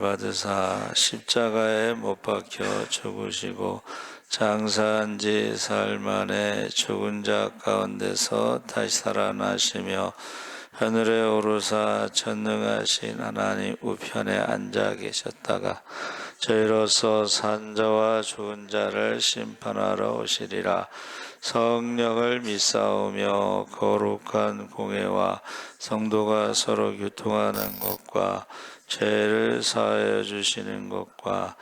받으사 십자가에 못 박혀 죽으시고 장사한 지 사흘 만에 죽은 자 가운데서 다시 살아나시며 하늘에 오르사 전능하신 하나님 우편에 앉아 계셨다가 저희로서 산 자와 죽은 자를 심판하러 오시리라. 성령을 믿사오며 거룩한 공회와 성도가 서로 교통하는 것과 죄를 사하여 주시는 것과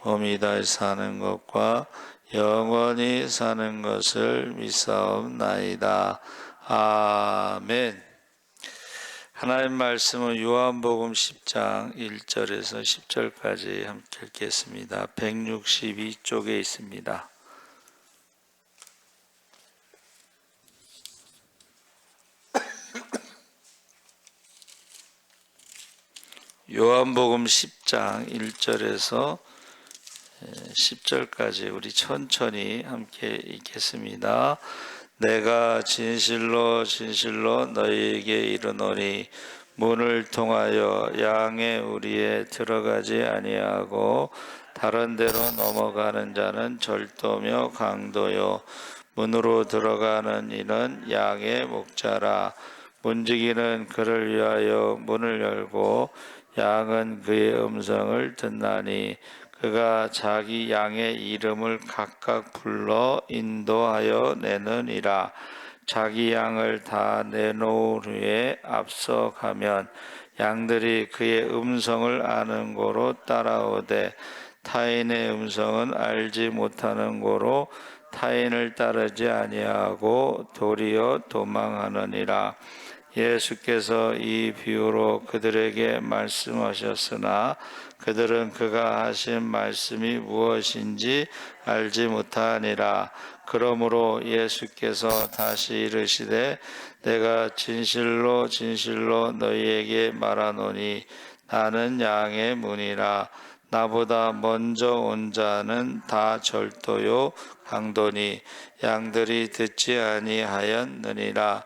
몸이 다시 사는 것과 영원히 사는 것을 믿사옵나이다. 아멘. 하나님 말씀은 요한복음 10장 1절에서 10절까지 함께 읽겠습니다. 162쪽에 있습니다. 요한복음 10장 1절에서 10절까지 우리 천천히 함께 읽겠습니다. 내가 진실로 진실로 너희에게 이르노니 문을 통하여 양의 우리에 들어가지 아니하고 다른 데로 넘어가는 자는 절도며 강도요 문으로 들어가는 이는 양의 목자라. 문지기는 그를 위하여 문을 열고 양은 그의 음성을 듣나니 그가 자기 양의 이름을 각각 불러 인도하여 내느니라. 자기 양을 다 내놓은 후에 앞서 가면 양들이 그의 음성을 아는 고로 따라오되 타인의 음성은 알지 못하는 고로 타인을 따르지 아니하고 도리어 도망하느니라. 예수께서 이 비유로 그들에게 말씀하셨으나 그들은 그가 하신 말씀이 무엇인지 알지 못하니라. 그러므로 예수께서 다시 이르시되 내가 진실로 진실로 너희에게 말하노니 나는 양의 문이라. 나보다 먼저 온 자는 다 절도요 강도니 양들이 듣지 아니하였느니라.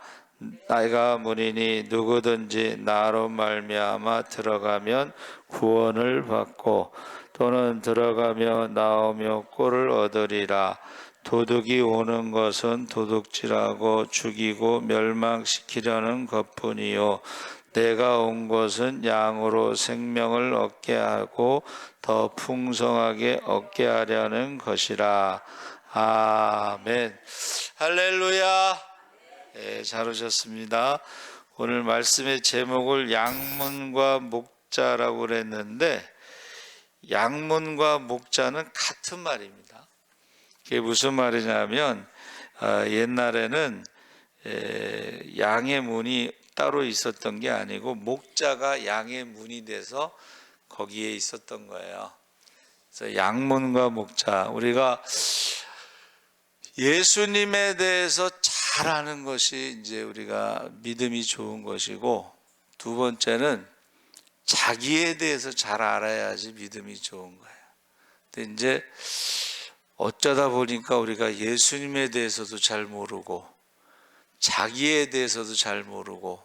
내가 문이니 누구든지 나로 말미암아 들어가면 구원을 받고 또는 들어가며 나오며 꼴을 얻으리라. 도둑이 오는 것은 도둑질하고 죽이고 멸망시키려는 것뿐이요 내가 온 것은 양으로 생명을 얻게 하고 더 풍성하게 얻게 하려는 것이라. 아멘. 할렐루야. 네, 잘 오셨습니다. 오늘 말씀의 제목을 양문과 목자라고 그랬는데 양문과 목자는 같은 말입니다. 그게 무슨 말이냐면 옛날에는 양의 문이 따로 있었던 게 아니고 목자가 양의 문이 돼서 거기에 있었던 거예요. 그래서 양문과 목자, 우리가 예수님에 대해서 잘 아는 것이 이제 우리가 믿음이 좋은 것이고, 두 번째는 자기에 대해서 잘 알아야지 믿음이 좋은 거예요. 근데 이제 어쩌다 보니까 우리가 예수님에 대해서도 잘 모르고 자기에 대해서도 잘 모르고,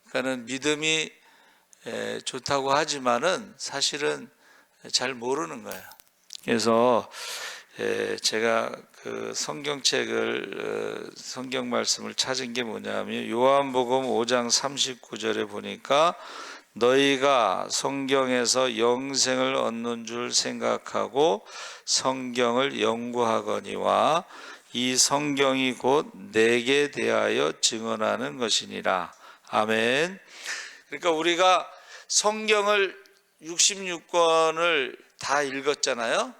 그러니까는 믿음이 좋다고 하지만은 사실은 잘 모르는 거예요. 그래서 제가 그 성경책을 성경 말씀을 찾은 게 뭐냐면 요한복음 5장 39절에 보니까 너희가 성경에서 영생을 얻는 줄 생각하고 성경을 연구하거니와 이 성경이 곧 내게 대하여 증언하는 것이니라. 아멘. 그러니까 우리가 성경을 66권을 다 읽었잖아요.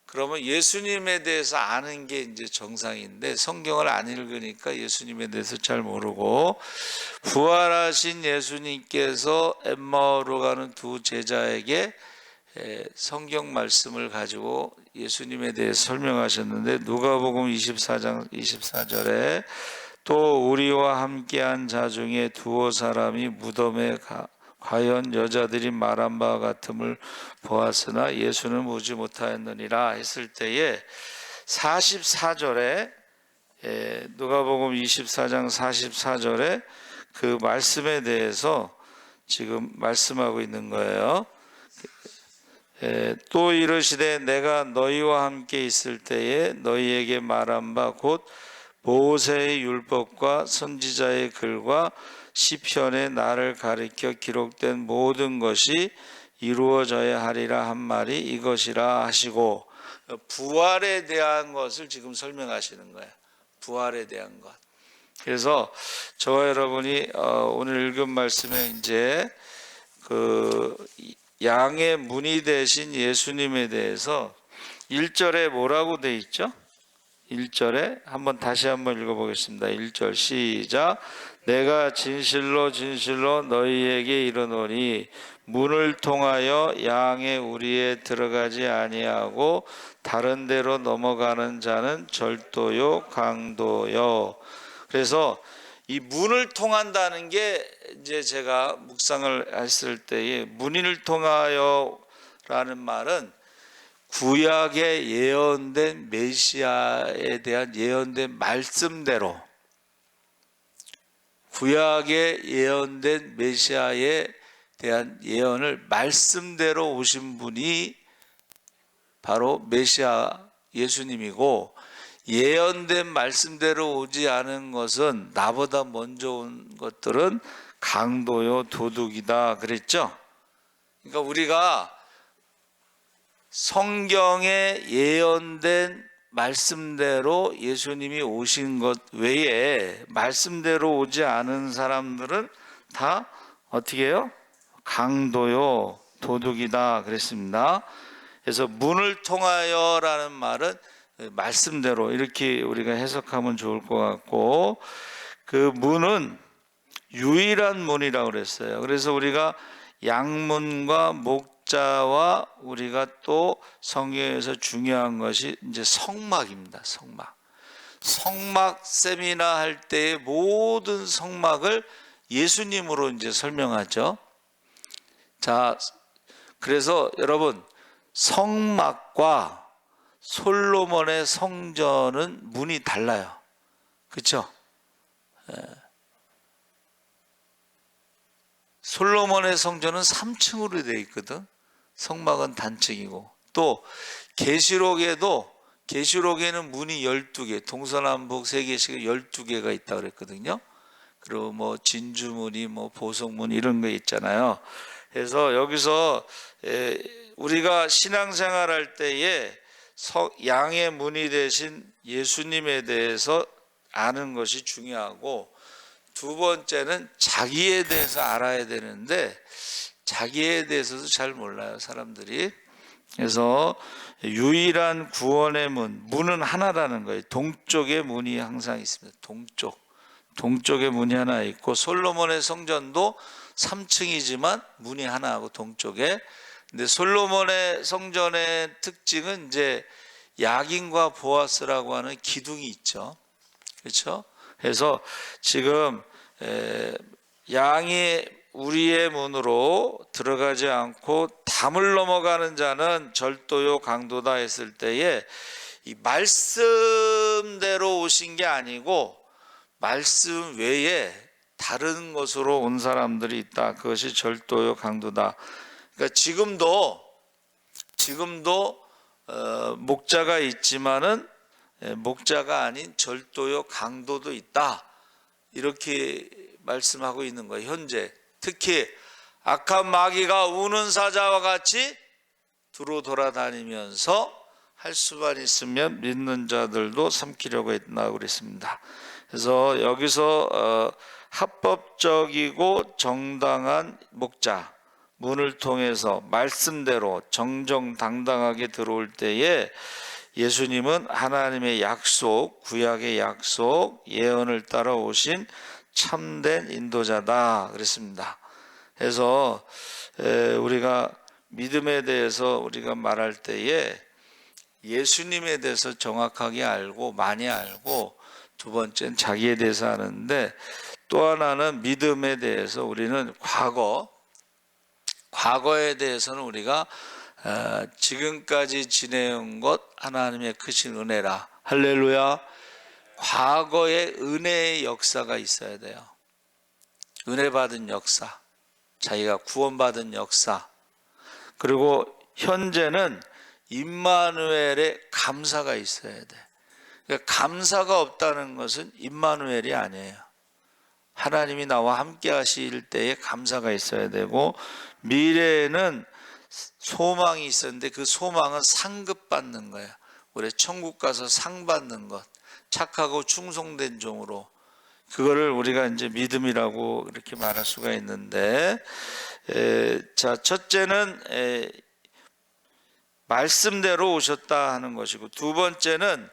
그러면 예수님에 대해서 아는 게 이제 정상인데 성경을 안 읽으니까 예수님에 대해서 잘 모르고, 부활하신 예수님께서 엠마오로 가는 두 제자에게 성경 말씀을 가지고 예수님에 대해서 설명하셨는데, 누가복음 24장 24절에 또 우리와 함께한 자 중에 두어 사람이 무덤에 과연 여자들이 말한 바와 같음을 보았으나 예수는 보지 못하였느니라 했을 때에 44절에 누가복음 24장 44절에 그 말씀에 대해서 지금 말씀하고 있는 거예요. 또 이르시되 내가 너희와 함께 있을 때에 너희에게 말한 바 곧 모세의 율법과 선지자의 글과 시편에 나를 가리켜 기록된 모든 것이 이루어져야 하리라 한 말이 이것이라 하시고, 부활에 대한 것을 지금 설명하시는 거예요. 부활에 대한 것. 그래서 저와 여러분이 오늘 읽은 말씀에 이제 그 양의 문이 되신 예수님에 대해서 1절에 뭐라고 돼 있죠? 1절에 다시 한번 읽어보겠습니다. 1절 시작. 내가 진실로 진실로 너희에게 이르노니 문을 통하여 양의 우리에 들어가지 아니하고 다른 데로 넘어가는 자는 절도요 강도요. 그래서 이 문을 통한다는 게 이제 제가 묵상을 했을 때에 문을 통하여라는 말은 구약에 예언된 메시아에 대한 예언된 말씀대로, 구약에 예언된 메시아에 대한 예언을 말씀대로 오신 분이 바로 메시아 예수님이고, 예언된 말씀대로 오지 않은 것은 나보다 먼저 온 것들은 강도요 도둑이다 그랬죠. 그러니까 우리가 성경에 예언된 말씀대로 예수님이 오신 것 외에 말씀대로 오지 않은 사람들은 다 어떻게 해요? 강도요 도둑이다 그랬습니다. 그래서 문을 통하여라는 말은 말씀대로 이렇게 우리가 해석하면 좋을 것 같고, 그 문은 유일한 문이라고 그랬어요. 그래서 우리가 양문과 목자와 우리가 또 성경에서 중요한 것이 이제 성막입니다. 성막 세미나 할 때의 모든 성막을 예수님으로 이제 설명하죠. 자, 그래서 여러분 성막과 솔로몬의 성전은 문이 달라요. 그렇죠? 솔로몬의 성전은 3층으로 되어 있거든. 성막은 단층이고, 또 계시록에는 문이 12개, 동서남북 3개씩 12개가 있다 그랬거든요. 그리고 뭐 진주문이 뭐 보석문 이런 거 있잖아요. 그래서 여기서 우리가 신앙생활할 때에 양의 문이 되신 예수님에 대해서 아는 것이 중요하고, 두 번째는 자기에 대해서 알아야 되는데 자기에 대해서도 잘 몰라요, 사람들이. 그래서 유일한 구원의 문은 하나라는 거예요. 동쪽에 문이 항상 있습니다. 동쪽에 문이 하나 있고, 솔로몬의 성전도 3층이지만 문이 하나하고 동쪽에. 근데 솔로몬의 성전의 특징은 이제 야긴과 보아스라고 하는 기둥이 있죠. 그렇죠? 그래서 지금 양이 우리의 문으로 들어가지 않고 담을 넘어가는 자는 절도요 강도다 했을 때에 이 말씀대로 오신 게 아니고 말씀 외에 다른 것으로 온 사람들이 있다. 그것이 절도요 강도다. 그러니까 지금도 목자가 있지만은 목자가 아닌 절도요 강도도 있다, 이렇게 말씀하고 있는 거예요. 현재 특히 악한 마귀가 우는 사자와 같이 두루 돌아다니면서 할 수만 있으면 믿는 자들도 삼키려고 했다고 그랬습니다. 그래서 여기서 합법적이고 정당한 목자, 문을 통해서 말씀대로 정정당당하게 들어올 때에 예수님은 하나님의 약속, 구약의 약속, 예언을 따라 오신 참된 인도자다 그랬습니다. 그래서 우리가 믿음에 대해서 우리가 말할 때에 예수님에 대해서 정확하게 알고 많이 알고, 두 번째는 자기에 대해서 아는데, 또 하나는 믿음에 대해서 우리는 과거에 대해서는 우리가 지금까지 지내온 것 하나님의 크신 은혜라. 할렐루야. 과거에 은혜의 역사가 있어야 돼요. 은혜 받은 역사, 자기가 구원받은 역사. 그리고 현재는 임마누엘의 감사가 있어야 돼. 그러니까 감사가 없다는 것은 임마누엘이 아니에요. 하나님이 나와 함께 하실 때에 감사가 있어야 되고, 미래에는 소망이 있었는데 그 소망은 상급받는 거야. 우리 천국 가서 상 받는 것, 착하고 충성된 종으로. 그거를 우리가 이제 믿음이라고 이렇게 말할 수가 있는데, 자, 첫째는 말씀대로 오셨다 하는 것이고, 두 번째는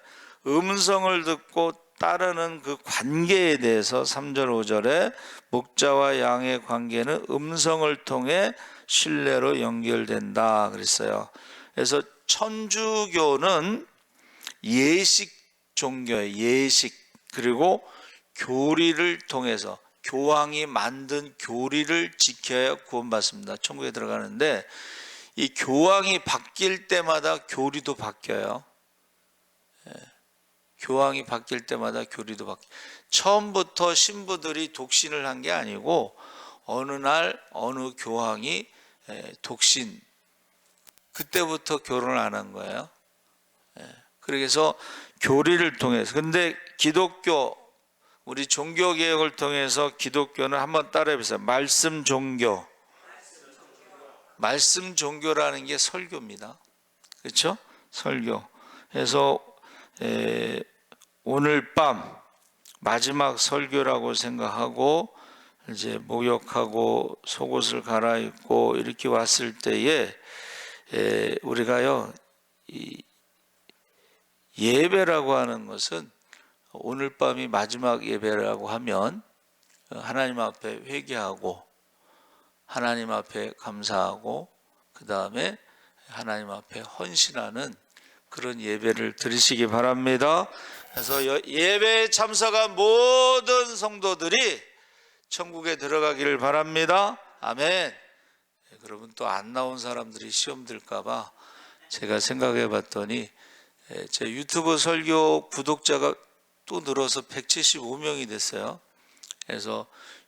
음성을 듣고 따르는 그 관계에 대해서 3절 5절에 목자와 양의 관계는 음성을 통해 신뢰로 연결된다 그랬어요. 그래서 천주교는 예식 종교예요. 예식. 그리고 교리를 통해서 교황이 만든 교리를 지켜야 구원받습니다. 천국에 들어가는데 이 교황이 바뀔 때마다 교리도 바뀌어요. 교황이 바뀔 때마다 교리도 바뀌어요. 처음부터 신부들이 독신을 한 게 아니고 어느 날 어느 교황이 독신, 그때부터 결혼을 안 한 거예요. 그래서 교리를 통해서. 근데 기독교, 우리 종교개혁을 통해서 기독교는 한번 따라해 보세요. 말씀 종교. 말씀 종교라는 게 설교입니다. 그렇죠? 설교. 그래서 오늘 밤 마지막 설교라고 생각하고 이제 목욕하고 속옷을 갈아입고 이렇게 왔을 때에 우리가요, 이 예배라고 하는 것은 오늘 밤이 마지막 예배라고 하면 하나님 앞에 회개하고 하나님 앞에 감사하고 그 다음에 하나님 앞에 헌신하는 그런 예배를 드리시기 바랍니다. 그래서 예배에 참석한 모든 성도들이 천국에 들어가기를 바랍니다. 아멘. 그러면 또 안 나온 사람들이 시험 들까봐 제가 생각해 봤더니 제 유튜브 설교 구독자가 또 늘어서 175명이 됐어요. 그래서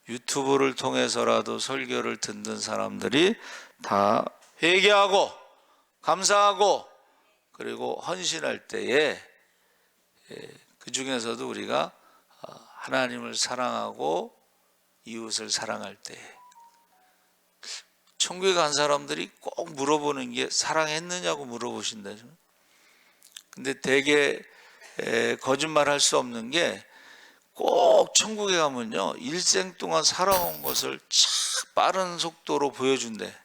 유튜브를 통해서라도 설교를 듣는 사람들이 다 회개하고 감사하고 그리고 헌신할 때에 그 중에서도 우리가 하나님을 사랑하고 이웃을 사랑할 때, 천국에 간 사람들이 꼭 물어보는 게 사랑했느냐고 물어보신다. 근데 되게 거짓말할 수 없는 게 꼭 천국에 가면요, 일생 동안 살아온 것을 참 빠른 속도로 보여준대.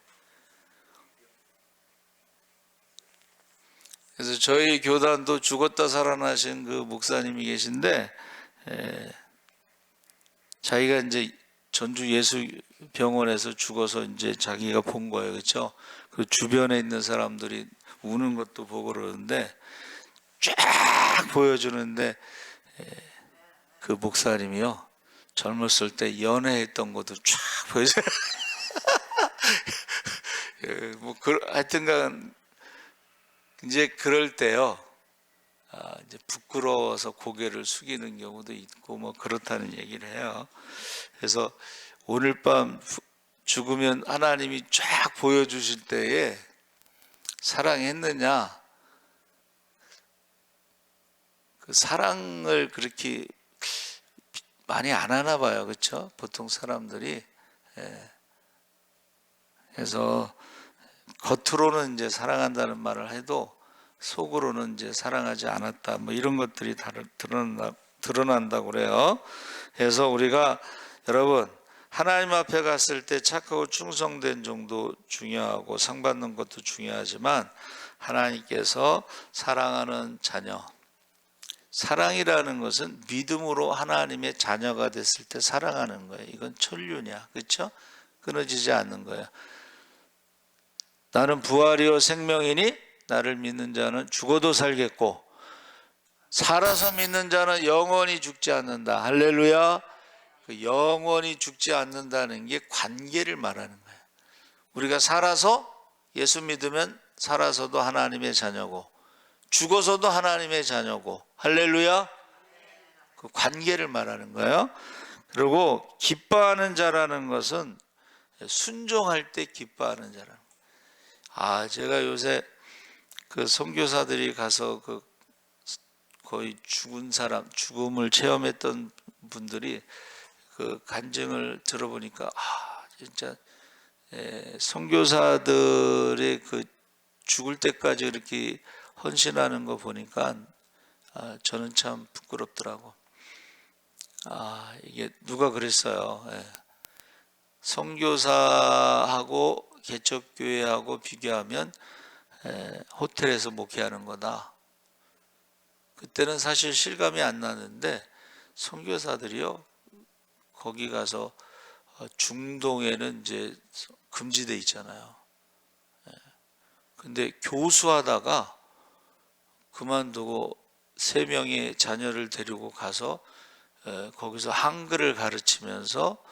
그래서 저희 교단도 죽었다 살아나신 그 목사님이 계신데 자기가 이제 전주 예수병원에서 죽어서 이제 자기가 본 거예요. 그렇죠? 그 주변에 있는 사람들이 우는 것도 보고 그러는데 쫙 보여주는데 그 목사님이요, 젊었을 때 연애했던 것도 쫙 보여줘요. 하여튼간 이제 그럴 때요, 이제 부끄러워서 고개를 숙이는 경우도 있고 뭐 그렇다는 얘기를 해요. 그래서 오늘 밤 죽으면 하나님이 쫙 보여주실 때에 사랑했느냐, 그 사랑을 그렇게 많이 안 하나 봐요. 그렇죠? 보통 사람들이. 그래서 겉으로는 이제 사랑한다는 말을 해도 속으로는 이제 사랑하지 않았다, 뭐 이런 것들이 다 드러난다고 그래요. 그래서 우리가 여러분 하나님 앞에 갔을 때 착하고 충성된 종도 중요하고 상 받는 것도 중요하지만 하나님께서 사랑하는 자녀, 사랑이라는 것은 믿음으로 하나님의 자녀가 됐을 때 사랑하는 거예요. 이건 천륜이야. 그렇죠? 끊어지지 않는 거예요. 나는 부활이요 생명이니 나를 믿는 자는 죽어도 살겠고 살아서 믿는 자는 영원히 죽지 않는다. 할렐루야. 그 영원히 죽지 않는다는 게 관계를 말하는 거예요. 우리가 살아서 예수 믿으면 살아서도 하나님의 자녀고 죽어서도 하나님의 자녀고, 할렐루야. 그 관계를 말하는 거예요. 그리고 기뻐하는 자라는 것은 순종할 때 기뻐하는 자라는 거예요. 제가 요새 그 선교사들이 가서 그 거의 죽음을 체험했던 분들이 그 간증을 들어보니까 진짜 선교사들의 그 죽을 때까지 이렇게 헌신하는 거 보니까 저는 참 부끄럽더라고. 이게 누가 그랬어요. 선교사하고 개척교회하고 비교하면 호텔에서 목회하는 거다. 그때는 사실 실감이 안 나는데 선교사들이요 거기 가서 중동에는 이제 금지돼 있잖아요. 근데 교수하다가 그만두고 3명의 자녀를 데리고 가서 거기서 한글을 가르치면서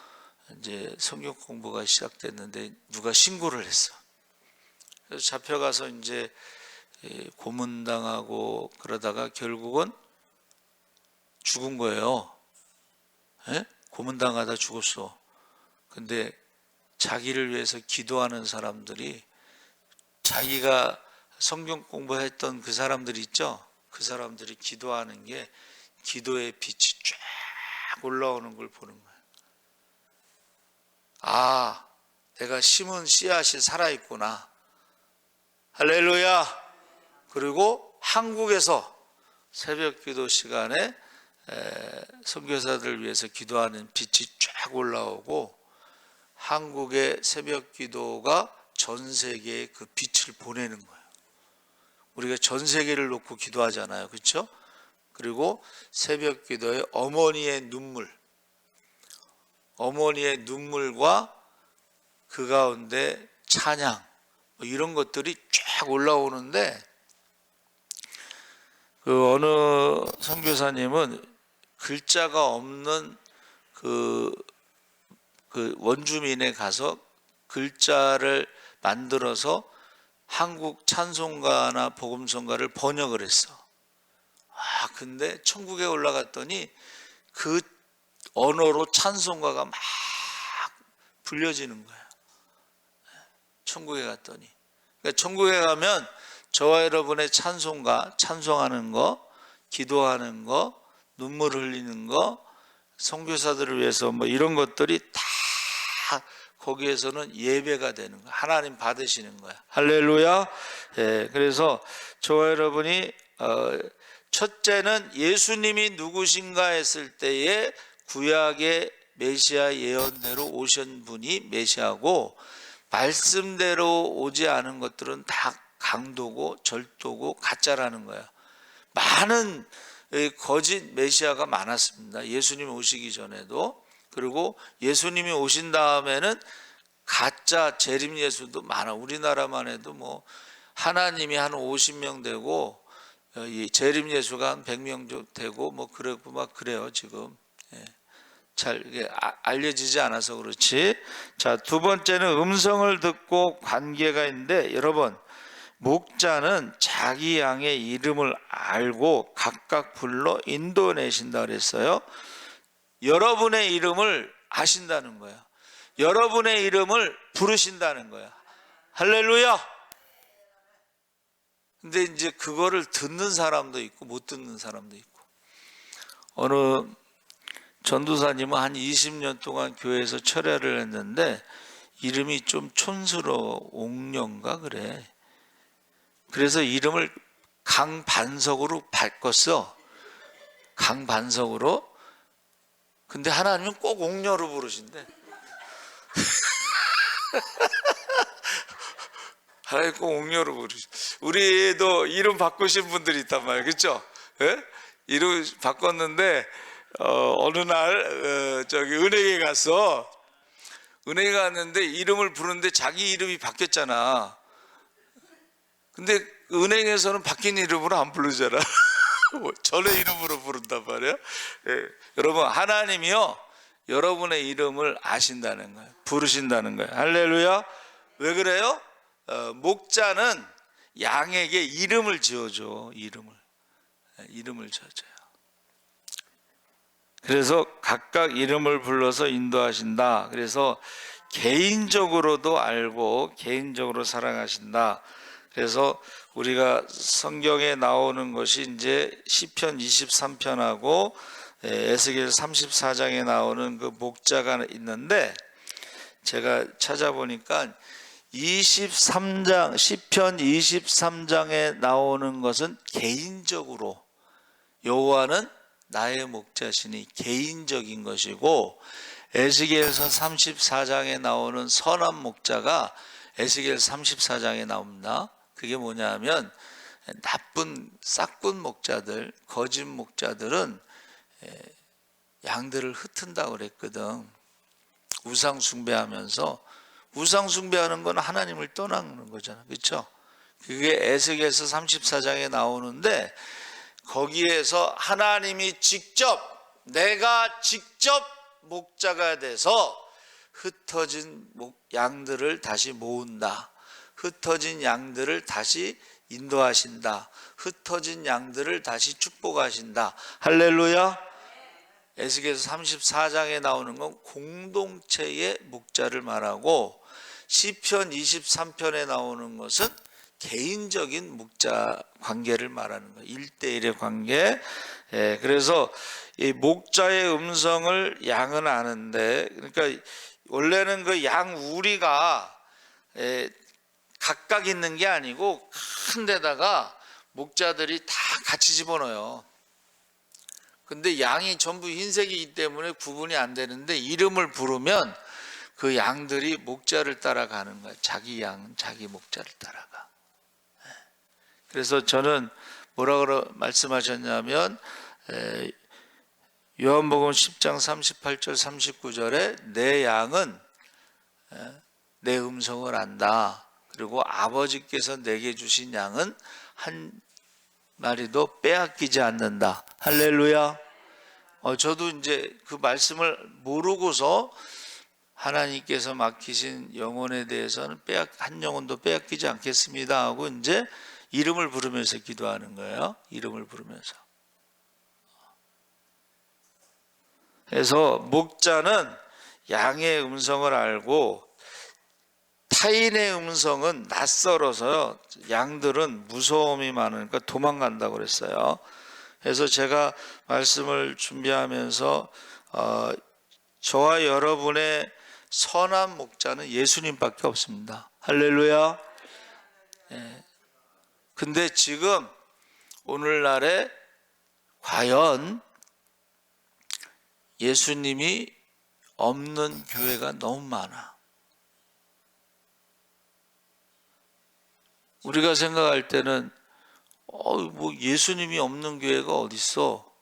이제 성경 공부가 시작됐는데 누가 신고를 했어. 그래서 잡혀가서 이제 고문당하고 그러다가 결국은 죽은 거예요. 고문당하다 죽었어. 근데 자기를 위해서 기도하는 사람들이 자기가 성경 공부했던 그 사람들이 있죠. 그 사람들이 기도하는 게 기도의 빛이 쫙 올라오는 걸 보는 거예요. 내가 심은 씨앗이 살아있구나. 할렐루야. 그리고 한국에서 새벽 기도 시간에 선교사들을 위해서 기도하는 빛이 쫙 올라오고 한국의 새벽 기도가 전 세계에 그 빛을 보내는 거예요. 우리가 전 세계를 놓고 기도하잖아요. 그렇죠? 그리고 새벽 기도에 어머니의 눈물과 그 가운데 찬양 이런 것들이 쫙 올라오는데 그 어느 선교사님은 글자가 없는 그 원주민에 가서 글자를 만들어서 한국 찬송가나 복음성가를 번역을 했어. 근데 천국에 올라갔더니 그 언어로 찬송가가 막 불려지는 거야. 천국에 갔더니. 그러니까 천국에 가면 저와 여러분의 찬송가, 찬송하는 거, 기도하는 거, 눈물 흘리는 거, 선교사들을 위해서 뭐 이런 것들이 다 거기에서는 예배가 되는 거야. 하나님 받으시는 거야. 할렐루야. 그래서 저와 여러분이 첫째는 예수님이 누구신가 했을 때에 구약의 메시아 예언대로 오신 분이 메시아고 말씀대로 오지 않은 것들은 다 강도고 절도고 가짜라는 거야. 많은 거짓 메시아가 많았습니다. 예수님 오시기 전에도. 그리고 예수님이 오신 다음에는 가짜 재림 예수도 많아. 우리나라만 해도 뭐 하나님이 한 50명 되고 재림 예수가 한 100명 되고 뭐 그러고 막 그래요 지금. 잘 이게 알려지지 않아서 그렇지. 자, 두 번째는 음성을 듣고 관계가 있는데 여러분 목자는 자기 양의 이름을 알고 각각 불러 인도내신다 그랬어요. 여러분의 이름을 아신다는 거야. 여러분의 이름을 부르신다는 거야. 할렐루야. 근데 이제 그거를 듣는 사람도 있고 못 듣는 사람도 있고. 어느 전도사님은 한 20년 동안 교회에서 철야를 했는데 이름이 좀 촌스러워. 옥령가 그래. 그래서 이름을 강반석으로 바꿨어. 강반석으로. 근데 하나님은 꼭 옥녀로 부르신대. 하나님 꼭 옥녀로 부르시. 우리도 이름 바꾸신 분들이 있단 말이에요. 그렇죠? 이름 바꿨는데 어느 날 저기 은행에 갔어. 은행에 갔는데 이름을 부르는데 자기 이름이 바뀌었잖아. 근데 은행에서는 바뀐 이름으로 안 부르잖아. 전의 이름으로 부른단 말이에요. 여러분 하나님이요 여러분의 이름을 아신다는 거예요. 부르신다는 거예요. 할렐루야. 왜 그래요? 목자는 양에게 이름을 지어줘. 이름을 지어줘요. 그래서 각각 이름을 불러서 인도하신다. 그래서 개인적으로도 알고 개인적으로 사랑하신다. 그래서 우리가 성경에 나오는 것이 이제 시편 23편하고 에스겔 34장에 나오는 그 목자가 있는데, 제가 찾아보니까 23장 시편 23장에 나오는 것은 개인적으로 여호와는 나의 목자시니 개인적인 것이고, 에스겔서 34장에 나오는 선한 목자가 에스겔 34장에 나옵니다. 그게 뭐냐면 나쁜 싹군 목자들, 거짓 목자들은 양들을 흩은다고 그랬거든. 우상 숭배하면서, 우상 숭배하는 건 하나님을 떠나는 거잖아, 그렇죠? 그게 에스겔서 34장에 나오는데, 거기에서 하나님이 직접, 내가 직접 목자가 돼서 흩어진 양들을 다시 모은다, 흩어진 양들을 다시 인도하신다, 흩어진 양들을 다시 축복하신다. 할렐루야. 에스겔서 34장에 나오는 건 공동체의 목자를 말하고, 시편 23편에 나오는 것은 개인적인 목자 관계를 말하는 거예요. 1대1의 관계. 그래서 이 목자의 음성을 양은 아는데, 그러니까 원래는 그 양 우리가 각각 있는 게 아니고 큰 데다가 목자들이 다 같이 집어넣어요. 근데 양이 전부 흰색이기 때문에 구분이 안 되는데, 이름을 부르면 그 양들이 목자를 따라가는 거예요. 자기 양은 자기 목자를 따라가. 그래서 저는 뭐라고 말씀하셨냐면, 요한복음 10장 38절 39절에 내 양은 내 음성을 안다. 그리고 아버지께서 내게 주신 양은 한 마리도 빼앗기지 않는다. 할렐루야. 저도 이제 그 말씀을 모르고서 하나님께서 맡기신 영혼에 대해서는 한 영혼도 빼앗기지 않겠습니다 하고 이제 이름을 부르면서 기도하는 거예요. 이름을 부르면서. 그래서 목자는 양의 음성을 알고, 타인의 음성은 낯설어서요, 양들은 무서움이 많으니까 도망간다고 그랬어요. 그래서 제가 말씀을 준비하면서 저와 여러분의 선한 목자는 예수님밖에 없습니다. 할렐루야. 근데 지금 오늘날에 과연 예수님이 없는 교회가 너무 많아. 우리가 생각할 때는 뭐 예수님이 없는 교회가 어딨어?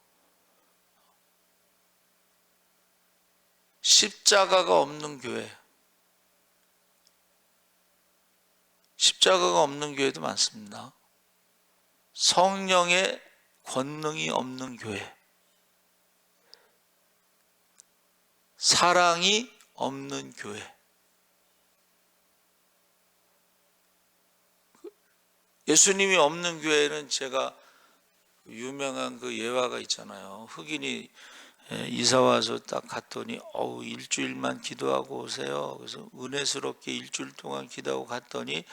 십자가가 없는 교회, 십자가가 없는 교회도 많습니다. 성령의 권능이 없는 교회, 사랑이 없는 교회. 예수님이 없는 교회는 제가 유명한 그 예화가 있잖아요. 흑인이 이사와서 딱 갔더니 일주일만 기도하고 오세요. 그래서 은혜스럽게 일주일 동안 기도하고 갔더니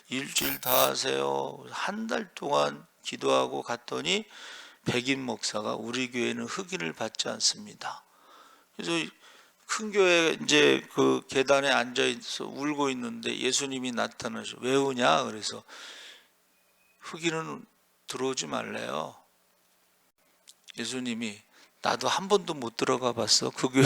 일주일 다 하세요. 한 달 동안 기도하고 갔더니 백인 목사가 우리 교회는 흑인을 받지 않습니다. 그래서 큰 교회 이제 그 계단에 앉아 있어 울고 있는데 예수님이 나타나셔. 왜 우냐? 그래서 흑인은 들어오지 말래요. 예수님이 나도 한 번도 못 들어가 봤어 그 교회.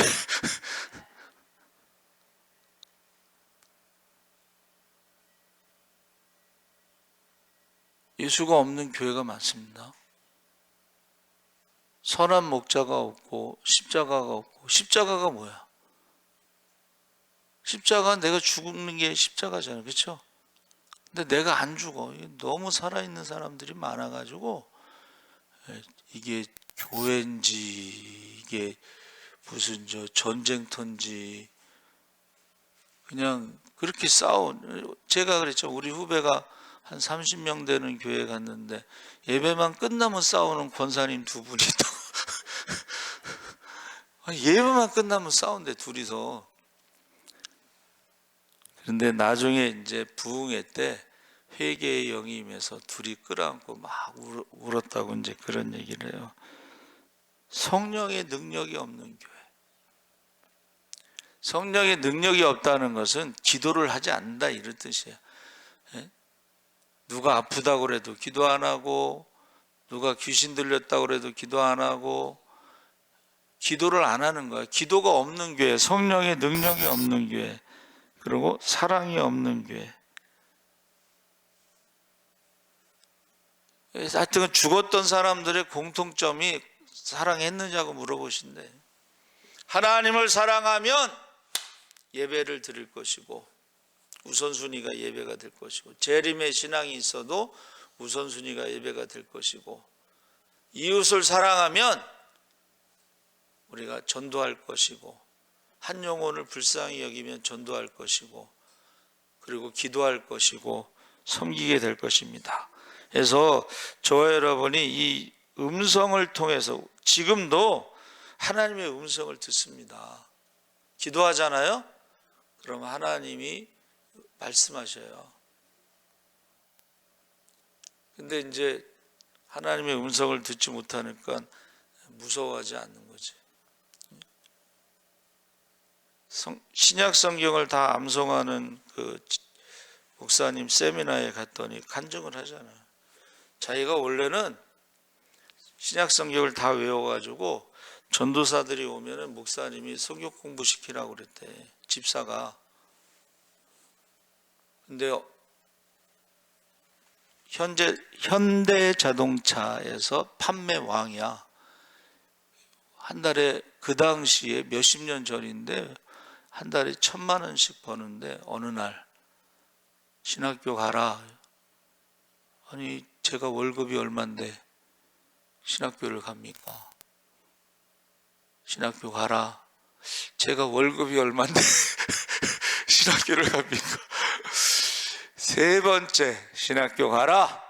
예수가 없는 교회가 많습니다. 선한 목자가 없고 십자가가 없고. 십자가가 뭐야? 십자가는 내가 죽는 게 십자가잖아요, 그렇죠? 근데 내가 안 죽어. 너무 살아있는 사람들이 많아가지고 이게 교회인지 이게 무슨 전쟁터인지 그냥 그렇게 제가 그랬죠. 우리 후배가 한 30명 되는 교회 갔는데 예배만 끝나면 싸우는 권사님 두 분이 있다고. 예배만 끝나면 싸운대 둘이서. 그런데 나중에 이제 부흥회 때 회개의 영이 임해서 둘이 끌어안고 막 울었다고 이제 그런 얘기를 해요. 성령의 능력이 없는 교회. 성령의 능력이 없다는 것은 기도를 하지 않는다 이런 뜻이에요. 예? 누가 아프다고 그래도 기도 안 하고, 누가 귀신 들렸다고 그래도 기도 안 하고, 기도를 안 하는 거예요. 기도가 없는 교회, 성령의 능력이 없는 교회, 그리고 사랑이 없는 교회. 하여튼 죽었던 사람들의 공통점이 사랑했느냐고 물어보신대. 하나님을 사랑하면 예배를 드릴 것이고, 우선순위가 예배가 될 것이고, 재림의 신앙이 있어도 우선순위가 예배가 될 것이고, 이웃을 사랑하면 우리가 전도할 것이고, 한 영혼을 불쌍히 여기면 전도할 것이고, 그리고 기도할 것이고 섬기게 될 것입니다. 그래서 저와 여러분이 이 음성을 통해서 지금도 하나님의 음성을 듣습니다. 기도하잖아요. 그러면 하나님이 말씀하셔요. 근데 이제 하나님의 음성을 듣지 못하니까 무서워하지 않는 거지. 신약 성경을 다 암송하는 그 목사님 세미나에 갔더니 간증을 하잖아요. 자기가 원래는 신약 성경을 다 외워가지고 전도사들이 오면은 목사님이 성경 공부시키라고 그랬대, 집사가. 근데 현대자동차에서 판매 왕이야. 한 달에, 그 당시에 몇십 년 전인데 한 달에 1,000만 원씩 버는데 어느 날 신학교 가라. 아니 제가 월급이 얼만데 신학교를 갑니까? 신학교 가라. 제가 월급이 얼만데 신학교를 갑니까? 세 번째, 신학교 가라.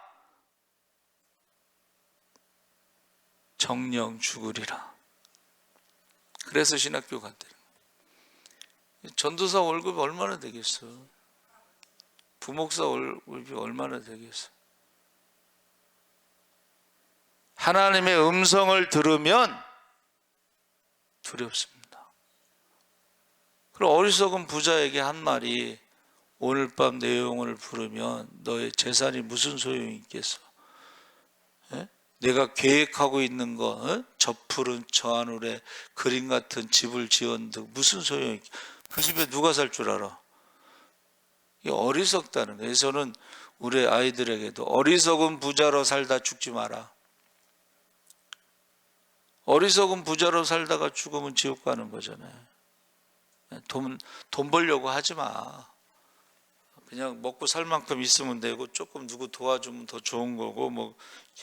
정령 죽으리라. 그래서 신학교 갔대요. 전도사 월급이 얼마나 되겠어? 부목사 월급이 얼마나 되겠어? 하나님의 음성을 들으면 두렵습니다. 그럼 어리석은 부자에게 한 말이, 오늘 밤 내 영혼을 부르면 너의 재산이 무슨 소용이 있겠어? 에? 내가 계획하고 있는 거, 저 푸른 저 하늘에 그림 같은 집을 지었는데 무슨 소용이 있겠어? 그 집에 누가 살 줄 알아? 이게 어리석다는 거예요. 저는 우리 아이들에게도 어리석은 부자로 살다 죽지 마라. 어리석은 부자로 살다가 죽으면 지옥 가는 거잖아요. 돈 벌려고 하지 마. 그냥 먹고 살 만큼 있으면 되고, 조금 누구 도와주면 더 좋은 거고, 뭐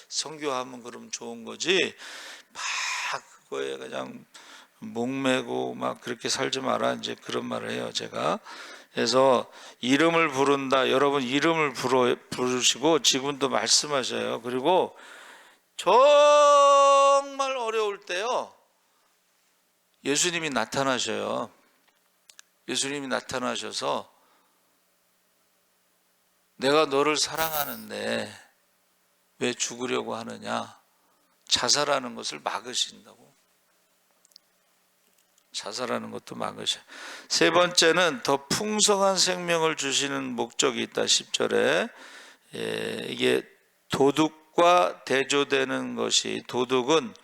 선교하면 그러면 좋은 거지, 막 그거에 그냥 목매고 막 그렇게 살지 마라, 이제 그런 말을 해요, 제가. 그래서 이름을 부른다. 여러분 이름을 부르시고 지금도 말씀하셔요. 그리고 정말 어려울 때요, 예수님이 나타나셔요. 예수님이 나타나셔서 내가 너를 사랑하는데 왜 죽으려고 하느냐, 자살하는 것을 막으신다고. 자살하는 것도 막으셔. 세 번째는 더 풍성한 생명을 주시는 목적이 있다. 10절에 이게 도둑과 대조되는 것이, 도둑은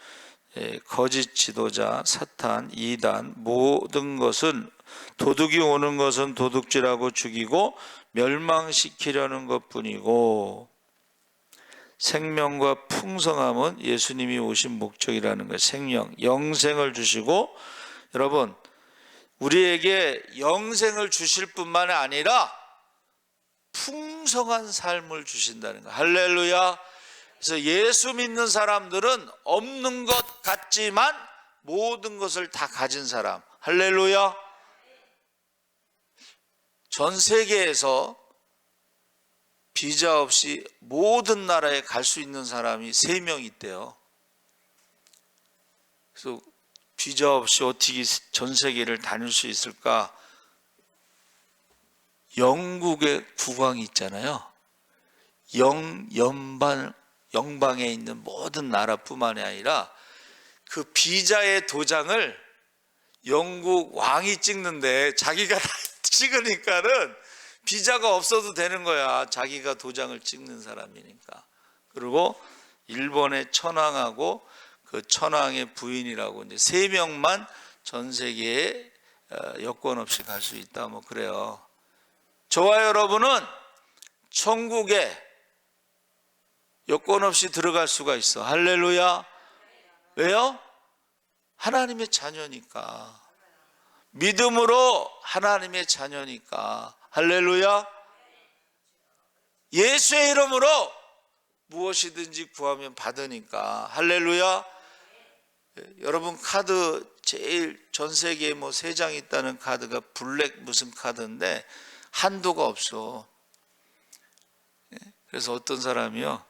거짓 지도자, 사탄, 이단, 모든 것은, 도둑이 오는 것은 도둑질하고 죽이고 멸망시키려는 것뿐이고, 생명과 풍성함은 예수님이 오신 목적이라는 거예요. 생명, 영생을 주시고, 여러분 우리에게 영생을 주실 뿐만 아니라 풍성한 삶을 주신다는 거예요. 할렐루야. 그래서 예수 믿는 사람들은 없는 것 같지만 모든 것을 다 가진 사람. 할렐루야. 전 세계에서 비자 없이 모든 나라에 갈 수 있는 사람이 3명 있대요. 그래서 비자 없이 어떻게 전 세계를 다닐 수 있을까? 영국의 국왕이 있잖아요. 영방에 있는 모든 나라뿐만이 아니라 그 비자의 도장을 영국 왕이 찍는데 자기가 다 찍으니까는 비자가 없어도 되는 거야. 자기가 도장을 찍는 사람이니까. 그리고 일본의 천황하고 그 천황의 부인이라고 이제 3명만 전 세계에 여권 없이 갈 수 있다. 뭐 그래요. 저와 여러분은 천국에 여권 없이 들어갈 수가 있어. 할렐루야. 왜요? 하나님의 자녀니까. 믿음으로 하나님의 자녀니까. 할렐루야. 예수의 이름으로 무엇이든지 구하면 받으니까. 할렐루야. 여러분 카드 제일 전 세계에 뭐 3장 있다는 카드가 블랙 무슨 카드인데 한도가 없어. 그래서 어떤 사람이요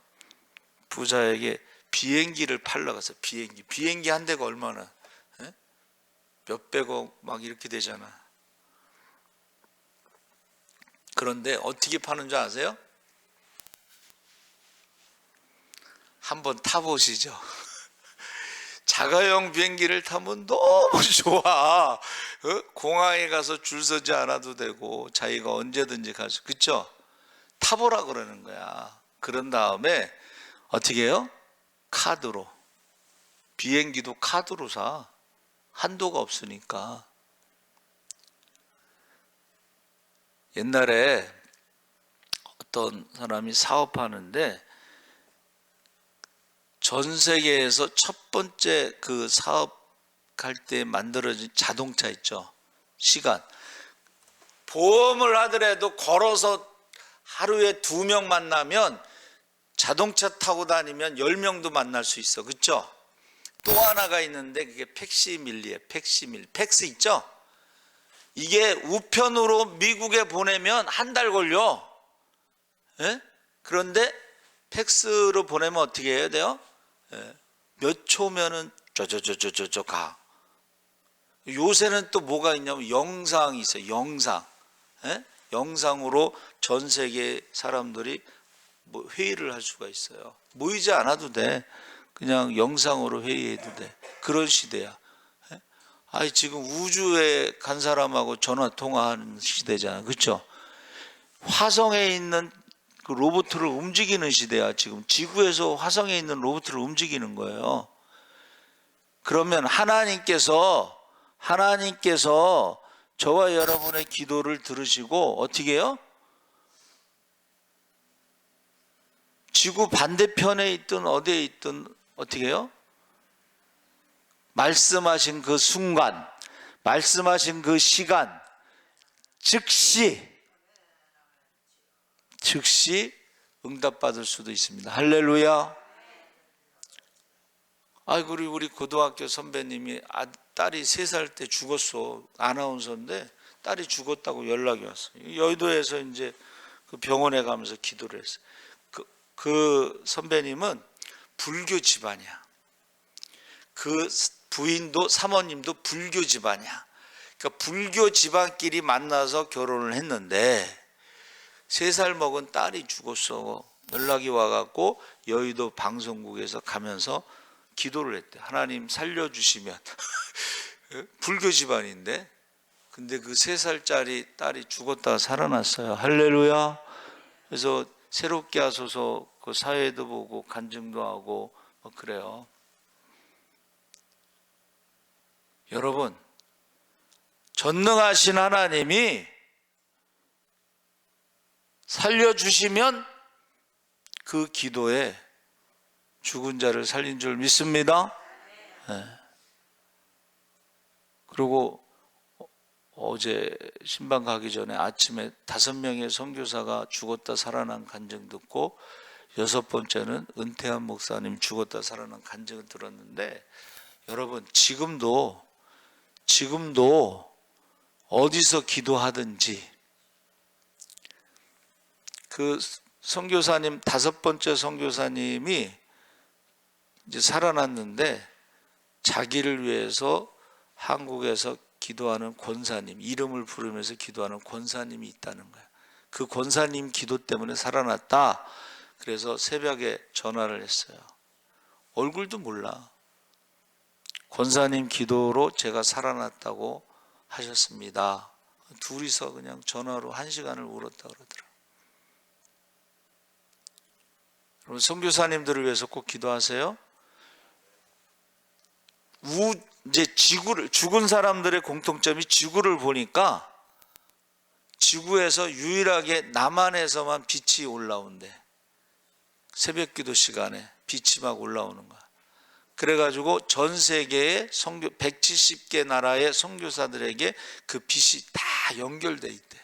부자에게 비행기를 팔러 갔어요. 비행기 한 대가 얼마나 몇백억 막 이렇게 되잖아. 그런데 어떻게 파는 줄 아세요? 한번 타보시죠. 자가용 비행기를 타면 너무 좋아. 공항에 가서 줄 서지 않아도 되고 자기가 언제든지 갈 수. 그렇죠? 타보라 그러는 거야. 그런 다음에 어떻게 해요? 카드로. 비행기도 카드로 사. 한도가 없으니까. 옛날에 어떤 사람이 사업하는데 전 세계에서 첫 번째 그 사업할 때 만들어진 자동차 있죠. 시간. 보험을 하더라도 걸어서 하루에 2명 만나면 자동차 타고 다니면 10명도 만날 수 있어. 그렇죠? 또 하나가 있는데 그게 팩시밀리에 팩스 있죠? 이게 우편으로 미국에 보내면 한 달 걸려. 예? 그런데 팩스로 보내면 어떻게 해야 돼요? 예. 몇 초면은 저 가. 요새는 또 뭐가 있냐면 영상이 있어요. 영상. 예? 영상으로 전 세계 사람들이 뭐 회의를 할 수가 있어요. 모이지 않아도 돼. 그냥 영상으로 회의해도 돼. 그런 시대야. 예? 아니 지금 우주에 간 사람하고 전화 통화하는 시대잖아. 그렇죠? 화성에 있는 그 로봇을 움직이는 시대야. 지금 지구에서 화성에 있는 로봇을 움직이는 거예요. 그러면 하나님께서 저와 여러분의 기도를 들으시고 어떻게 해요? 지구 반대편에 있든 어디에 있든 어떻게 해요? 말씀하신 그 순간, 말씀하신 그 시간, 즉시 응답받을 수도 있습니다. 할렐루야. 아이고 우리 고등학교 선배님이 딸이 3살 때 죽었어. 아나운서인데 딸이 죽었다고 연락이 왔어요. 여의도에서 이제 그 병원에 가면서 기도를 했어요. 그 선배님은 불교 집안이야. 그 부인도 사모님도 불교 집안이야. 그러니까 불교 집안끼리 만나서 결혼을 했는데 3살 먹은 딸이 죽었어. 연락이 와갖고 여의도 방송국에서 가면서 기도를 했대. 하나님 살려주시면. 불교 집안인데 근데 그 3살짜리 딸이 죽었다가 살아났어요. 할렐루야. 그래서 새롭게 하소서. 그 사회도 보고 간증도 하고 뭐 그래요. 여러분 전능하신 하나님이 살려주시면 그 기도에 죽은 자를 살린 줄 믿습니다. 네. 그리고 어제 신방 가기 전에 아침에 5명의 선교사가 죽었다 살아난 간증 듣고 6번째는 은퇴한 목사님 죽었다 살아난 간증을 들었는데 여러분 지금도 어디서 기도하든지 그 선교사님 5번째 선교사님이 이제 살아났는데 자기를 위해서 한국에서 기도하는 권사님, 이름을 부르면서 기도하는 권사님이 있다는 거야. 그 권사님 기도 때문에 살아났다. 그래서 새벽에 전화를 했어요. 얼굴도 몰라. 권사님 기도로 제가 살아났다고 하셨습니다. 둘이서 그냥 전화로 1시간을 울었다 그러더라고요. 여러분, 선교사님들을 위해서 꼭 기도하세요. 이제 죽은 사람들의 공통점이 지구를 보니까 지구에서 유일하게 남한에서만 빛이 올라온대. 새벽 기도 시간에 빛이 막 올라오는 거야. 그래가지고 전 세계의 170개 나라의 선교사들에게 그 빛이 다 연결돼 있대.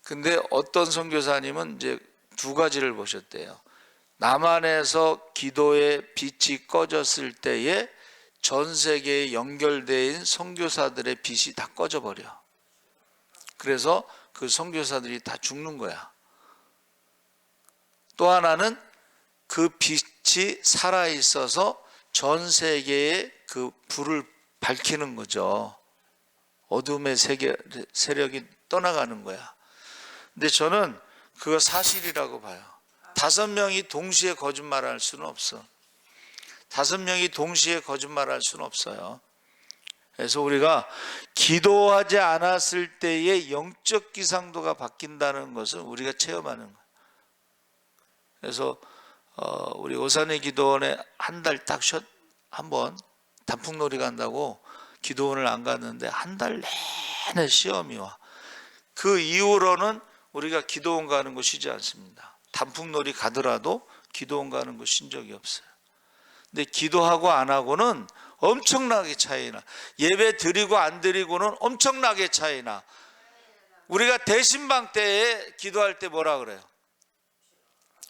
근데 어떤 선교사님은 이제 2가지를 보셨대요. 남한에서 기도의 빛이 꺼졌을 때에 전 세계에 연결되어 있는 선교사들의 빛이 다 꺼져버려. 그래서 그 선교사들이 다 죽는 거야. 또 하나는 그 빛이 살아있어서 전 세계에 그 불을 밝히는 거죠. 어둠의 세력이 떠나가는 거야. 근데 저는 그거 사실이라고 봐요. 5명이 동시에 거짓말할 수는 없어. 5명이 동시에 거짓말할 수는 없어요. 그래서 우리가 기도하지 않았을 때의 영적 기상도가 바뀐다는 것을 우리가 체험하는 거예요. 그래서 우리 오산의 기도원에 한 달 딱 한번 단풍놀이 간다고 기도원을 안 갔는데 한 달 내내 시험이 와. 그 이후로는 우리가 기도원 가는 거 쉬지 않습니다. 단풍놀이 가더라도 기도원 가는 거 쉰 적이 없어요. 근데 기도하고 안 하고는 엄청나게 차이나, 예배 드리고 안 드리고는 엄청나게 차이나. 우리가 대신방 때에 기도할 때 뭐라 그래요?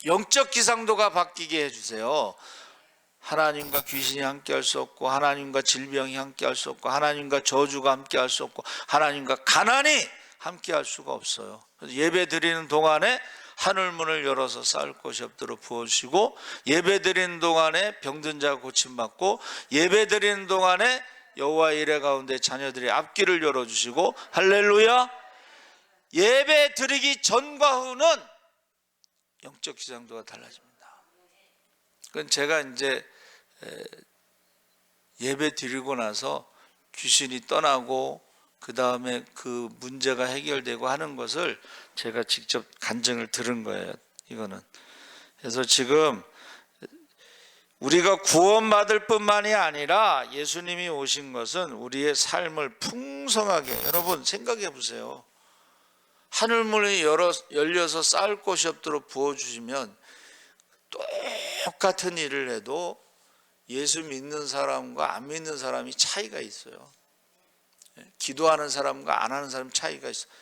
영적 기상도가 바뀌게 해주세요. 하나님과 귀신이 함께 할 수 없고, 하나님과 질병이 함께 할 수 없고, 하나님과 저주가 함께 할 수 없고, 하나님과 가난이 함께 할 수가 없어요. 예배 드리는 동안에 하늘문을 열어서 쌓을 곳이 없도록 부어주시고, 예배 드리는 동안에 병든 자가 고침받고, 예배 드리는 동안에 여호와 이레 가운데 자녀들의 앞길을 열어주시고, 할렐루야. 예배 드리기 전과 후는 영적 기상도가 달라집니다. 그건 제가 이제 예배 드리고 나서 귀신이 떠나고 그 다음에 그 문제가 해결되고 하는 것을 제가 직접 간증을 들은 거예요. 이거는. 그래서 지금 우리가 구원받을 뿐만이 아니라 예수님이 오신 것은 우리의 삶을 풍성하게, 여러분 생각해 보세요. 하늘문이 열려서 쌓을 곳이 없도록 부어주시면 똑같은 일을 해도 예수 믿는 사람과 안 믿는 사람이 차이가 있어요. 기도하는 사람과 안 하는 사람 차이가 있어요.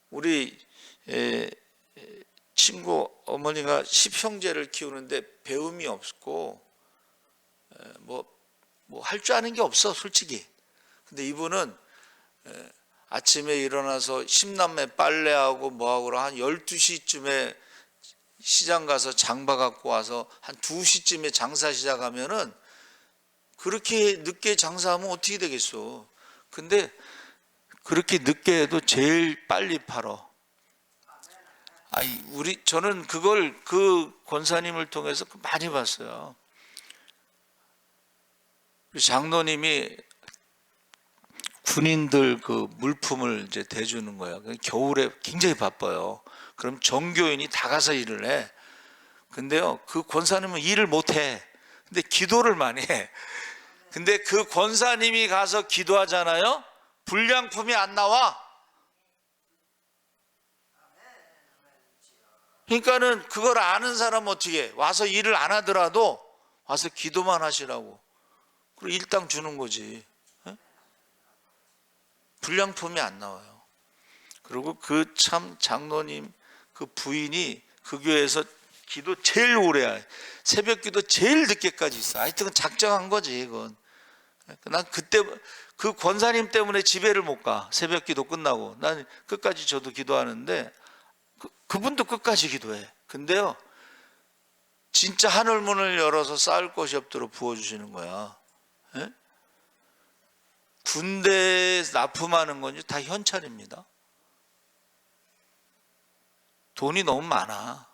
우리 친구 어머니가 10형제를 키우는데 배움이 없고 뭐 할 줄 아는 게 없어 솔직히. 근데 이분은 아침에 일어나서 10남매 빨래하고 뭐하고 한 12시쯤에 시장 가서 장 봐갖고 와서 한 2시쯤에 장사 시작하면은 그렇게 늦게 장사하면 어떻게 되겠어. 근데 그렇게 늦게 해도 제일 빨리 팔어. 저는 그걸 그 권사님을 통해서 많이 봤어요. 장로님이 군인들 그 물품을 이제 대주는 거야. 겨울에 굉장히 바빠요. 그럼 정교인이 다 가서 일을 해. 근데요, 그 권사님은 일을 못 해. 근데 기도를 많이 해. 근데 그 권사님이 가서 기도하잖아요. 불량품이 안 나와. 그러니까는 그걸 아는 사람은 어떻게 해? 와서 일을 안 하더라도 와서 기도만 하시라고. 그리고 일당 주는 거지. 불량품이 안 나와요. 그리고 그 참 장로님 그 부인이 그 교회에서 기도 제일 오래 해. 새벽 기도 제일 늦게까지 있어. 하여튼 작정한 거지 그건. 난 그때 그 권사님 때문에 집에를 못 가. 새벽 기도 끝나고 난 끝까지 저도 기도하는데 그분도 끝까지 기도해. 근데요 진짜 하늘문을 열어서 쌓을 곳이 없도록 부어주시는 거야. 예? 군대에 납품하는 건 다 현찰입니다. 돈이 너무 많아.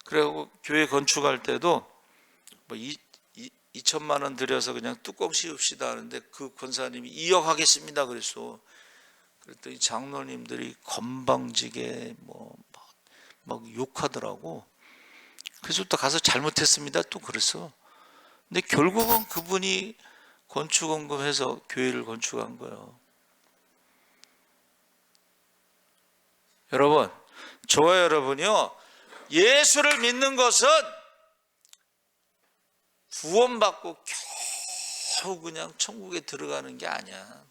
그리고 교회 건축할 때도 뭐 2천만 원 들여서 그냥 뚜껑 씌웁시다 하는데 그 권사님이 2억 하겠습니다 그랬어. 그랬더니 장로님들이 건방지게 막 욕하더라고. 그래서 또 가서 잘못했습니다 또 그랬어. 근데 결국은 그분이 건축원금해서 교회를 건축한 거예요. 여러분, 저와 여러분이요, 예수를 믿는 것은 구원받고 겨우 그냥 천국에 들어가는 게 아니야.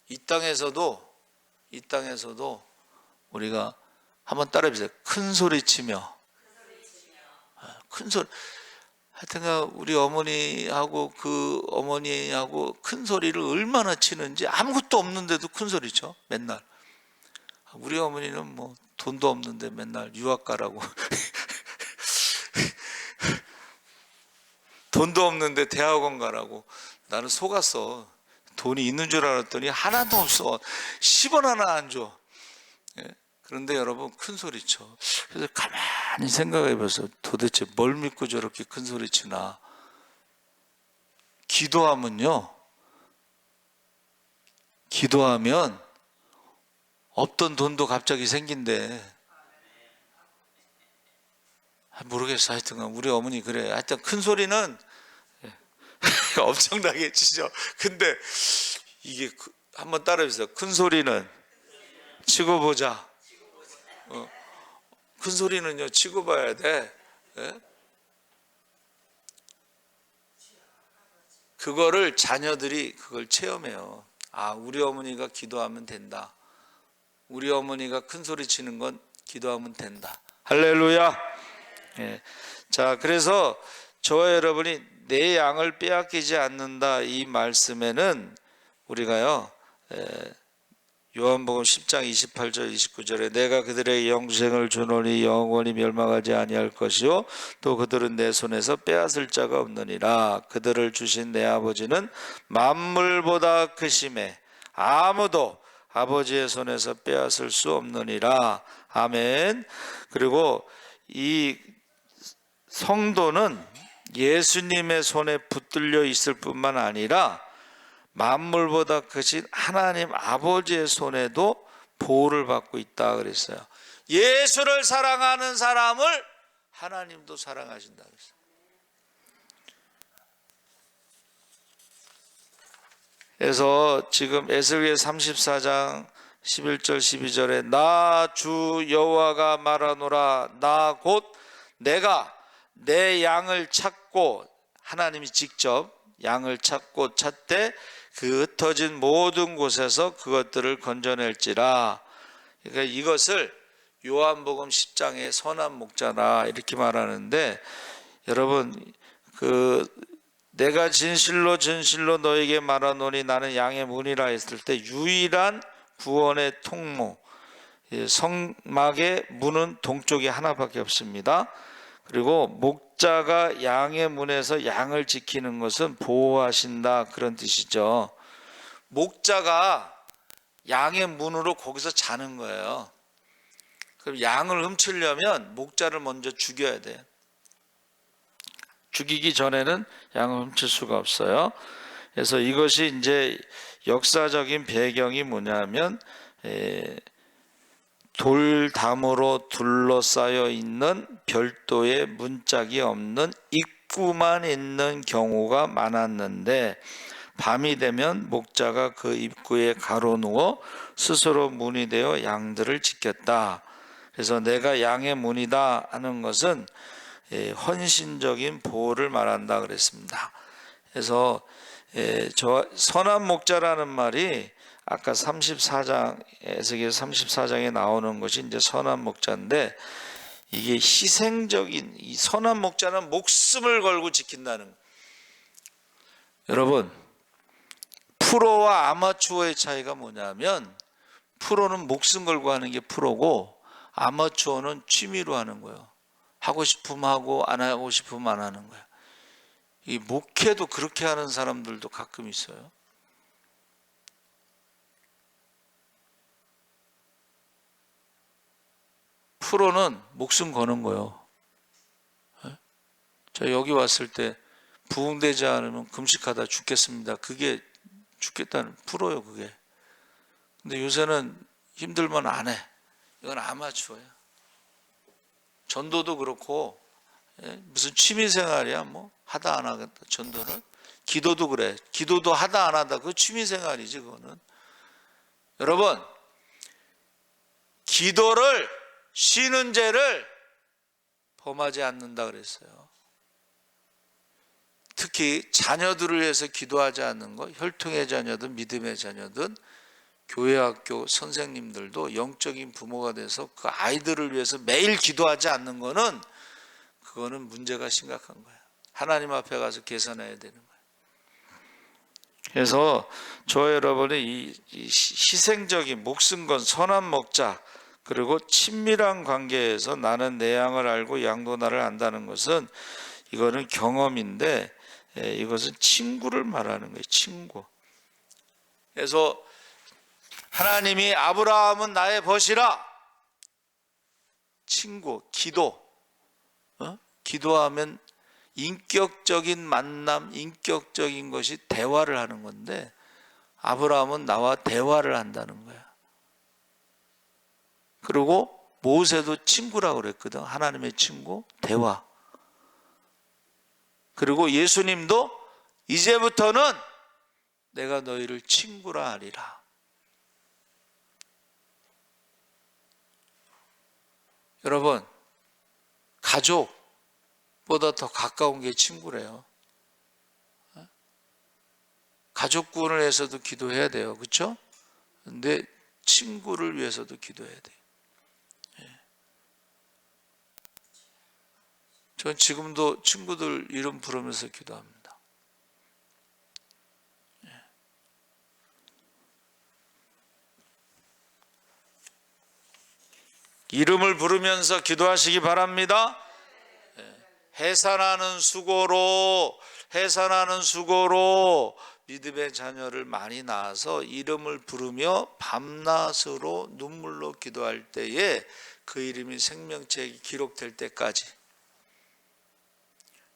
이 땅에서도 우리가 한번 따라해보세요. 큰 소리 치며. 큰 소리. 하여튼간 우리 어머니하고 그 어머니하고 큰 소리를 얼마나 치는지. 아무것도 없는데도 큰 소리 쳐 맨날. 우리 어머니는 뭐 돈도 없는데 맨날 유학 가라고 돈도 없는데 대학원 가라고. 나는 속았어. 돈이 있는 줄 알았더니 하나도 없어. 10원 하나 안 줘. 그런데 여러분 큰 소리 쳐. 그래서 가만히 생각해 보세요. 도대체 뭘 믿고 저렇게 큰 소리 치나. 기도하면 없던 돈도 갑자기 생긴대. 모르겠어. 하여튼 우리 어머니 그래. 하여튼 큰 소리는 엄청나게 치죠. 근데 이게 한번 따라해주세요. 큰 소리는 치고 보자. 큰 소리는요 치고 봐야 돼. 그거를 자녀들이 그걸 체험해요. 아, 우리 어머니가 기도하면 된다. 우리 어머니가 큰 소리 치는 건 기도하면 된다. 할렐루야. 자, 그래서 저와 여러분이 내 양을 빼앗기지 않는다 이 말씀에는 우리가요 요한복음 10장 28절 29절에 내가 그들에게 영생을 주노니 영원히 멸망하지 아니할 것이요 또 그들은 내 손에서 빼앗을 자가 없느니라. 그들을 주신 내 아버지는 만물보다 크심에 아무도 아버지의 손에서 빼앗을 수 없느니라. 아멘. 그리고 이 성도는 예수님의 손에 붙들려 있을 뿐만 아니라 만물보다 크신 하나님 아버지의 손에도 보호를 받고 있다 그랬어요. 예수를 사랑하는 사람을 하나님도 사랑하신다 그랬어요. 그래서 지금 에스겔 34장 11절 12절에 나 주 여호와가 말하노라 나 곧 내가 내 양을 찾고, 하나님이 직접 양을 찾고 찾되 그 흩어진 모든 곳에서 그것들을 건져낼지라. 그러니까 이것을 요한복음 10장의 선한 목자라 이렇게 말하는데, 여러분 내가 진실로 너에게 말하노니 나는 양의 문이라 했을 때 유일한 구원의 통로, 성막의 문은 동쪽에 하나밖에 없습니다. 그리고 목자가 양의 문에서 양을 지키는 것은 보호하신다 그런 뜻이죠. 목자가 양의 문으로 거기서 자는 거예요. 그럼 양을 훔치려면 목자를 먼저 죽여야 돼요. 죽이기 전에는 양을 훔칠 수가 없어요. 그래서 이것이 이제 역사적인 배경이 뭐냐면 돌담으로 둘러싸여 있는 별도의 문짝이 없는 입구만 있는 경우가 많았는데, 밤이 되면 목자가 그 입구에 가로누워 스스로 문이 되어 양들을 지켰다. 그래서 내가 양의 문이다 하는 것은 헌신적인 보호를 말한다 그랬습니다. 그래서 저 선한 목자라는 말이 아까 34장, 에스겔 34장에 나오는 것이 이제 선한 목자인데, 이게 희생적인, 이 선한 목자는 목숨을 걸고 지킨다는 거예요. 여러분, 프로와 아마추어의 차이가 뭐냐면, 프로는 목숨 걸고 하는 게 프로고 아마추어는 취미로 하는 거예요. 하고 싶으면 하고 안 하고 싶으면 안 하는 거예요. 이 목회도 그렇게 하는 사람들도 가끔 있어요. 프로는 목숨 거는 거예요. 저 여기 왔을 때 부흥되지 않으면 금식하다 죽겠습니다. 그게 죽겠다는 프로요, 그게. 근데 요새는 힘들면 안 해. 이건 아마추어야. 전도도 그렇고, 무슨 취미생활이야, 뭐. 하다 안 하겠다, 전도는. 기도도 그래. 기도도 하다 안 하다. 그거 취미생활이지, 그거는. 여러분, 기도를, 쉬는 죄를 범하지 않는다 그랬어요. 특히 자녀들을 위해서 기도하지 않는 것, 혈통의 자녀든 믿음의 자녀든 교회 학교 선생님들도 영적인 부모가 돼서 그 아이들을 위해서 매일 기도하지 않는 거는 그거는 문제가 심각한 거야. 하나님 앞에 가서 계산해야 되는 거야. 그래서 저 여러분의 이 희생적인 목숨 건 선한 목자 그리고 친밀한 관계에서 나는 내 양을 알고 양도 나를 안다는 것은 이거는 경험인데 이것은 친구를 말하는 거예요. 친구. 그래서 하나님이 아브라함은 나의 벗이라. 친구, 기도. 기도하면 인격적인 만남, 인격적인 것이 대화를 하는 건데 아브라함은 나와 대화를 한다는 거야. 그리고 모세도 친구라고 그랬거든. 하나님의 친구, 대화. 그리고 예수님도 이제부터는 내가 너희를 친구라 하리라. 여러분, 가족보다 더 가까운 게 친구래요. 가족군을 위해서도 기도해야 돼요. 그렇죠? 근데 친구를 위해서도 기도해야 돼요. 전 지금도 친구들 이름 부르면서 기도합니다. 이름을 부르면서 기도하시기 바랍니다. 해산하는 수고로 믿음의 자녀를 많이 낳아서 이름을 부르며 밤낮으로 눈물로 기도할 때에 그 이름이 생명책에 기록될 때까지.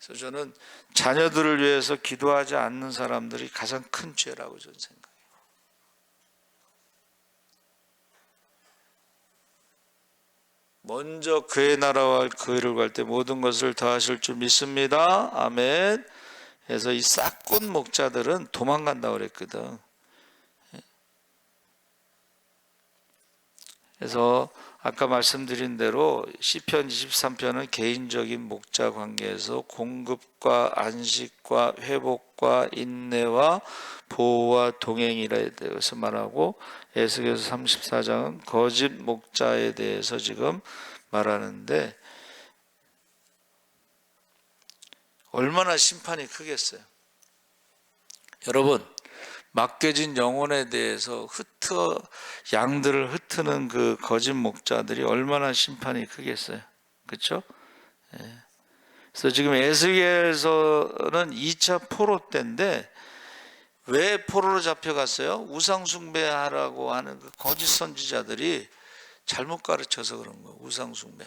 그래서 저는 자녀들을 위해서 기도하지 않는 사람들이 가장 큰 죄라고 저는 생각해요. 먼저 그의 나라와 그의를 구할 때 모든 것을 더하실 줄 믿습니다. 아멘. 그래서 이 싹군 목자들은 도망간다고 그랬거든. 그래서 아까 말씀드린 대로 시편 23편은 개인적인 목자 관계에서 공급과 안식과 회복과 인내와 보호와 동행이라에 대해서 말하고 에스겔서 34장은 거짓 목자에 대해서 지금 말하는데 얼마나 심판이 크겠어요. 여러분, 맡겨진 영혼에 대해서 양들을 흩트는 그 거짓 목자들이 얼마나 심판이 크겠어요. 그렇죠? 그래서 지금 에스겔에서는 2차 포로 때인데 왜 포로로 잡혀갔어요? 우상 숭배하라고 하는 그 거짓 선지자들이 잘못 가르쳐서 그런 거예요. 우상 숭배.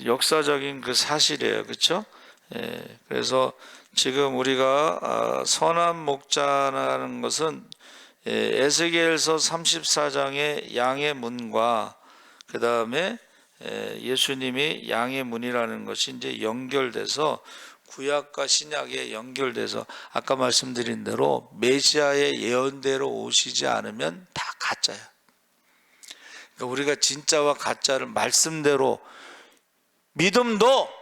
역사적인 그 사실이에요. 그렇죠? 그래서 지금 우리가 선한 목자라는 것은 에스겔서 34장의 양의 문과 그 다음에 예수님이 양의 문이라는 것이 이제 연결돼서 구약과 신약에 연결돼서 아까 말씀드린 대로 메시아의 예언대로 오시지 않으면 다 가짜야. 그러니까 우리가 진짜와 가짜를 말씀대로 믿음도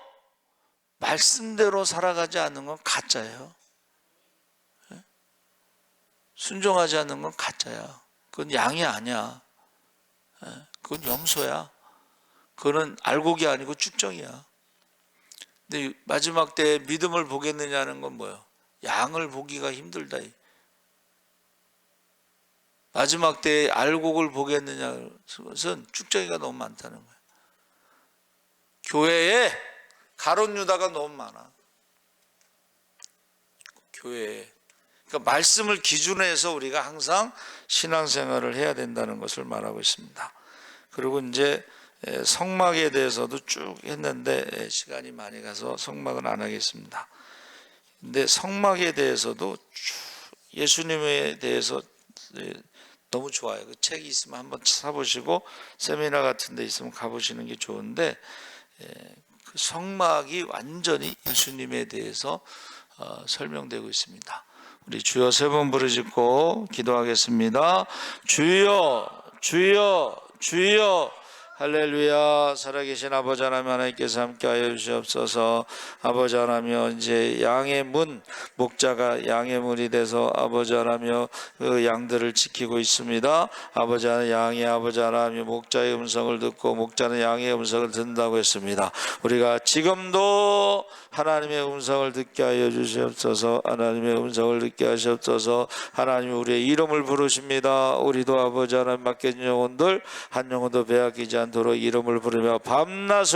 말씀대로 살아가지 않는 건 가짜예요. 순종하지 않는 건 가짜야. 그건 양이 아니야. 그건 염소야. 그거는 알곡이 아니고 쭉정이야. 근데 마지막 때에 믿음을 보겠느냐는 건 뭐예요? 양을 보기가 힘들다. 마지막 때에 알곡을 보겠느냐는 것은 쭉정이가 너무 많다는 거예요. 교회에 가룟 유다가 너무 많아. 교회에. 그러니까 말씀을 기준으로 해서 우리가 항상 신앙생활을 해야 된다는 것을 말하고 있습니다. 그리고 이제 성막에 대해서도 쭉 했는데 시간이 많이 가서 성막은 안 하겠습니다. 근데 성막에 대해서도 예수님에 대해서 너무 좋아요. 그 책이 있으면 한번 사보시고 세미나 같은 데 있으면 가보시는 게 좋은데 그 성막이 완전히 예수님에 대해서 설명되고 있습니다. 우리 주여 세 번 부르짖고 기도하겠습니다. 주여 주여 주여. 할렐루야. 살아계신 아버지 하나님, 하나님께서 함께하여 주시옵소서. 아버지 하나며 이제 양의 문, 목자가 양의 문이 돼서 아버지 하나며 그 양들을 지키고 있습니다. 아버지 하나님, 양이 아버지 하나며 목자의 음성을 듣고 목자는 양의 음성을 듣는다고 했습니다. 우리가 지금도 하나님의 음성을 듣게 하여 주시옵소서. 하나님의 음성을 듣게 하시옵소서. 하나님 우리의 이름을 부르십니다. 우리도 아버지 하나님 맡겨진 영혼들 한 영혼도 빼앗기지 않도록 이름을 부르며 밤낮을